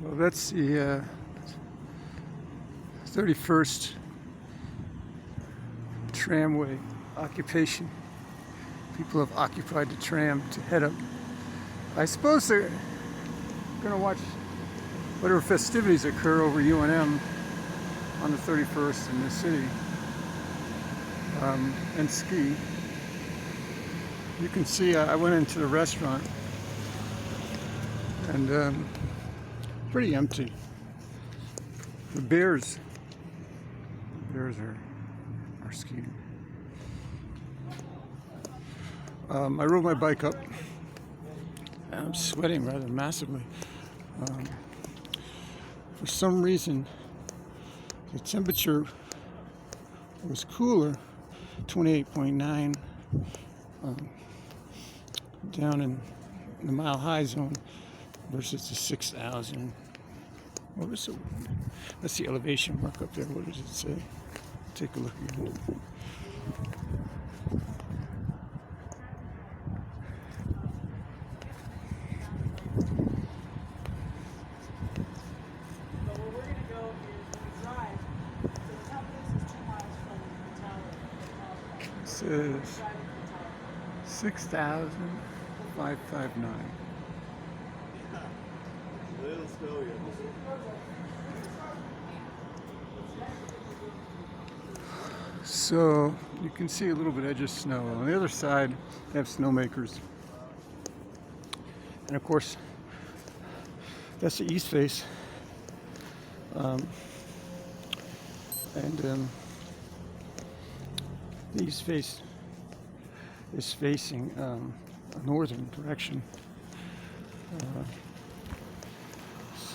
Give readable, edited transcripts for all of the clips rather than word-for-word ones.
So that's the 31st Tramway occupation. People have occupied the tram to head up. I suppose they're going to watch whatever festivities occur over UNM on the 31st in the city, and ski. You can see I went into the restaurant and pretty empty. The bears are skiing. I rode my bike up and I'm sweating rather massively. For some reason, the temperature was cooler, 28.9, down in the mile high zone versus the 6,000. What was it? That's the elevation mark up there. What does it say? Take a look again. It says 6,559. So you can see a little bit edge of snow. On the other side, they have snowmakers. And of course, that's the east face. The east face is facing a northern direction.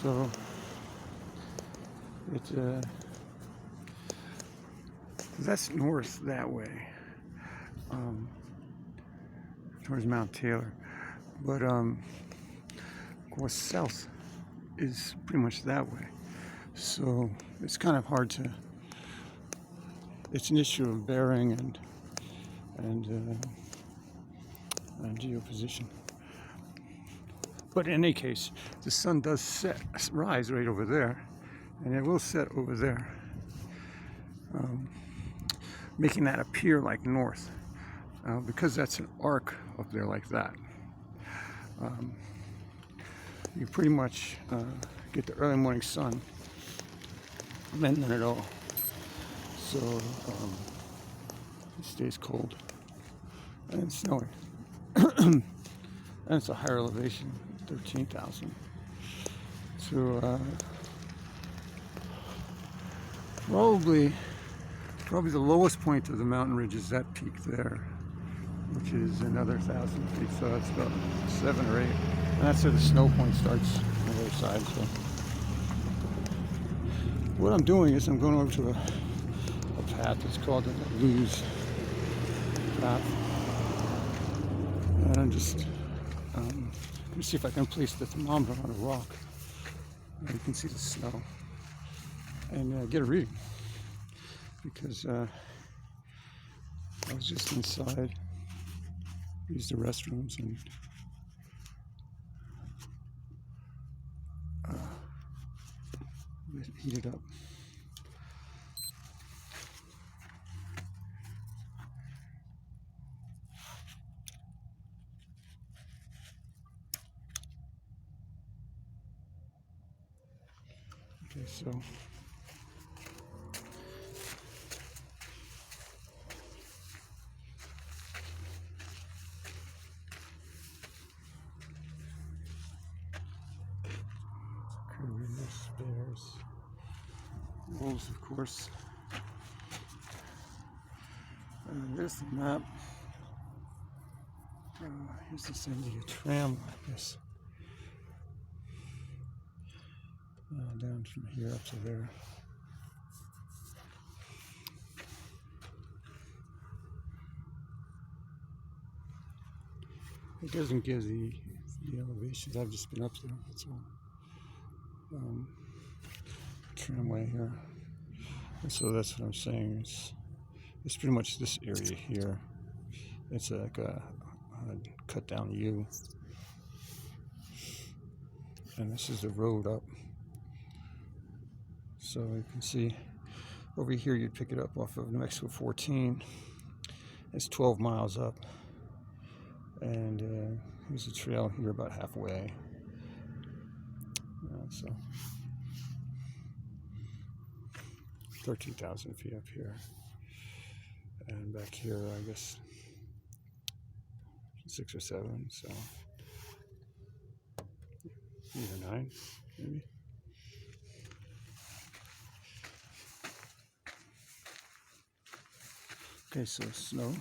So that's north that way, towards Mount Taylor. But of course, south is pretty much that way. So it's kind of hard to. It's an issue of bearing and geoposition. But in any case, the sun does rise right over there, and it will set over there, making that appear like north, because that's an arc up there like that. You pretty much get the early morning sun, and then it all. So it stays cold and snowing. And it's a higher elevation, 13,000. So probably the lowest point of the mountain ridge is that peak there, which is another 1,000 feet. So that's about 7 or 8. And that's where the snow point starts on the other side. So what I'm doing is I'm going over to a path. It's called the Lose path. And I'm just let me see if I can place the thermometer on a rock. And you can see the snow and get a reading, because I was just inside, used the restrooms, and it heated up. Okay, so couriers, bears, wolves, of course. There's the map. Here's the Sandia tram, I guess. Down from here up to there. It doesn't give the elevations. I've just been up there. That's all. Tramway here. And so that's what I'm saying. It's pretty much this area here. It's like a cut down U. And this is the road up So you can see over here you'd pick it up off of New Mexico 14. It's 12 miles up. And here's a trail here about halfway. So 13,000 feet up here. And back here, I guess 6 or 7, so 8 or 9, maybe. Okay, so snow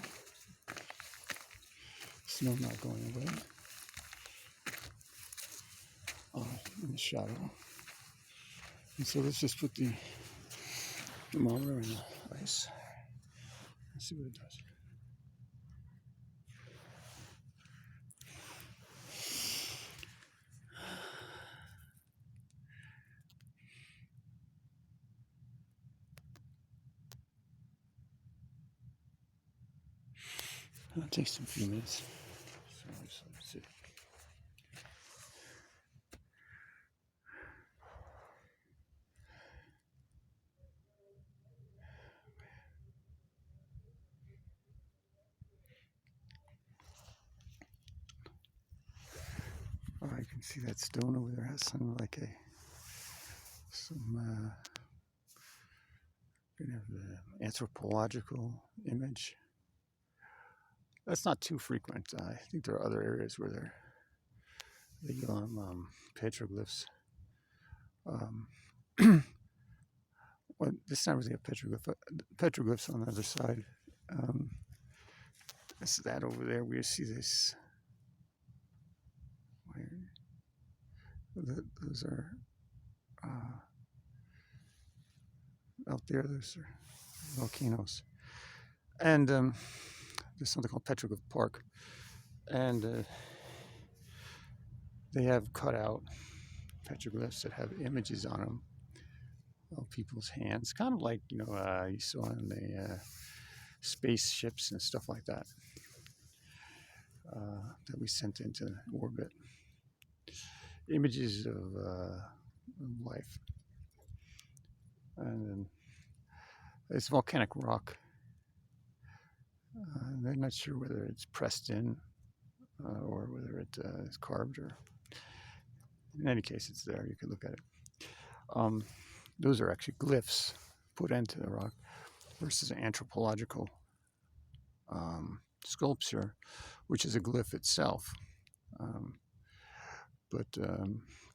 not going away. In the shadow. And so let's just put the thermometer in the ice. Let's see what it does. It'll take some few minutes. So let's see. Oh, you can see that stone over there has some like some gonna have the anthropological image. That's not too frequent. I think there are other areas where they petroglyphs. Well, this time we have petroglyphs on the other side. This is that over there. We see this. Those are out there. Those are volcanoes, and there's something called Petroglyph Park, and they have cut out petroglyphs that have images on them of people's hands, kind of like you saw in the spaceships and stuff like that that we sent into orbit. Images of life, and then it's volcanic rock. They're not sure whether it's pressed in or whether it is carved, or in any case, it's there. You can look at it. Those are actually glyphs put into the rock versus an anthropological sculpture, which is a glyph itself. But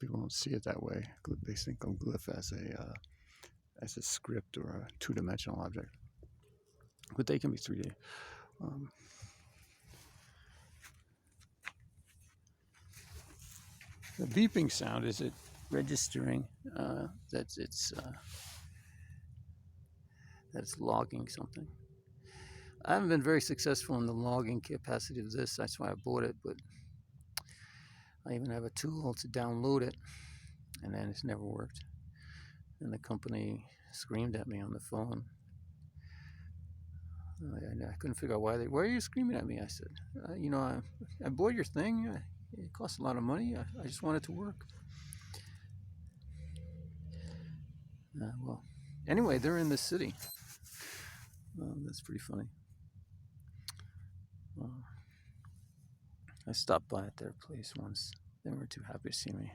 people don't see it that way. They think of glyph as a script or a two-dimensional object, but they can be 3D. The beeping sound, is it registering that it's logging something? I haven't been very successful in the logging capacity of this. That's why I bought it, but I even have a tool to download it, and then it's never worked. And the company screamed at me on the phone. I couldn't figure out why are you screaming at me? I said, I bought your thing. It costs a lot of money. I just want it to work. Well, anyway, they're in the city. That's pretty funny. I stopped by at their place once. They were too happy to see me.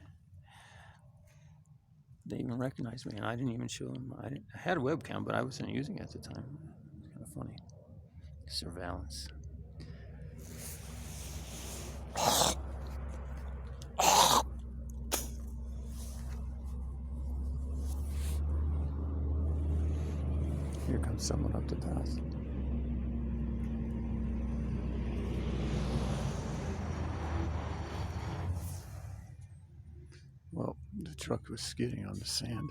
They even recognized me, and I didn't even show them. I had a webcam, but I wasn't using it at the time. It's kind of funny. Surveillance. Here comes someone up the path. Well, the truck was skidding on the sand.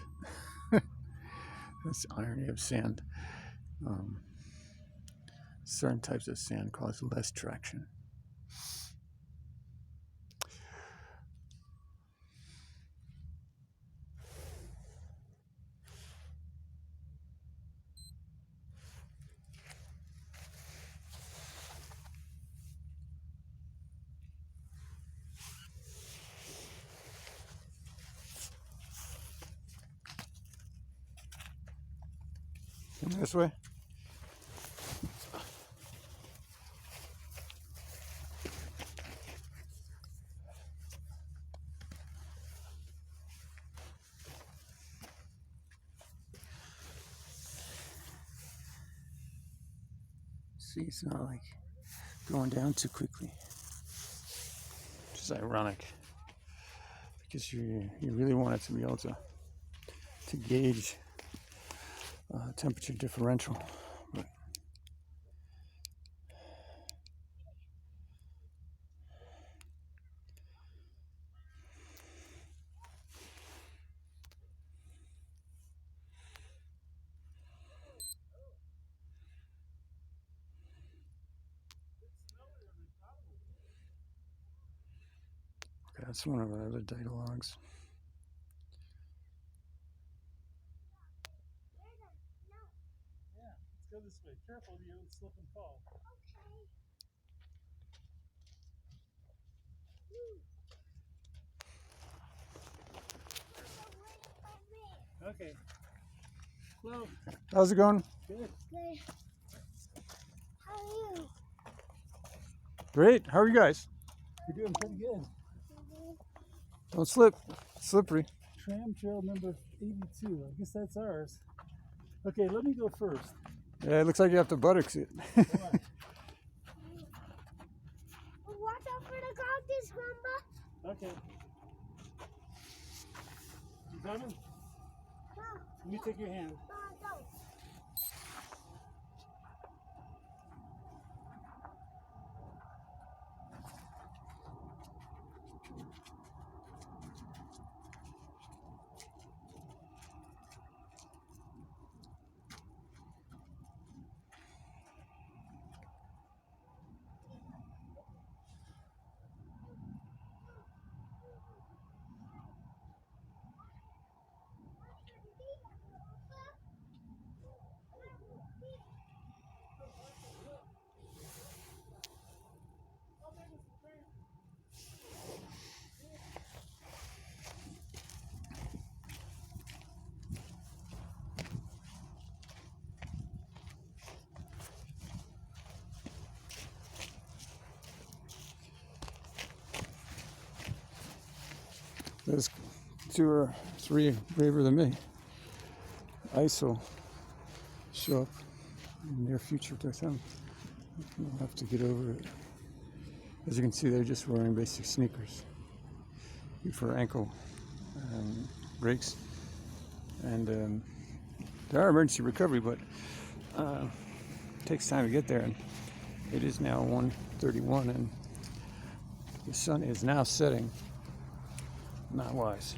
That's the irony of sand. Certain types of sand cause less traction. This way. See, it's not like going down too quickly, which is ironic because you really want it to be able to gauge temperature differential, but okay, that's one of our other data logs. Go this way. Careful, you don't slip and fall. Okay. Okay. Hello. How's it going? Good. Good. How are you? Great. How are you guys? You're doing pretty good. Don't slip. It's slippery. Tram trail number 82. I guess that's ours. Okay, let me go first. Yeah, it looks like you have to buttocks it. Come on. Watch out for the cactus, Grandma. Okay. You coming? No. Let me take your hand. No, I don't. There's 2 or 3 braver than me. Ice will show up in the near future with them. We'll have to get over it. As you can see, they're just wearing basic sneakers for ankle brakes. And there are emergency recovery, but it takes time to get there. And it is now 1:31, and the sun is now setting. Not wise.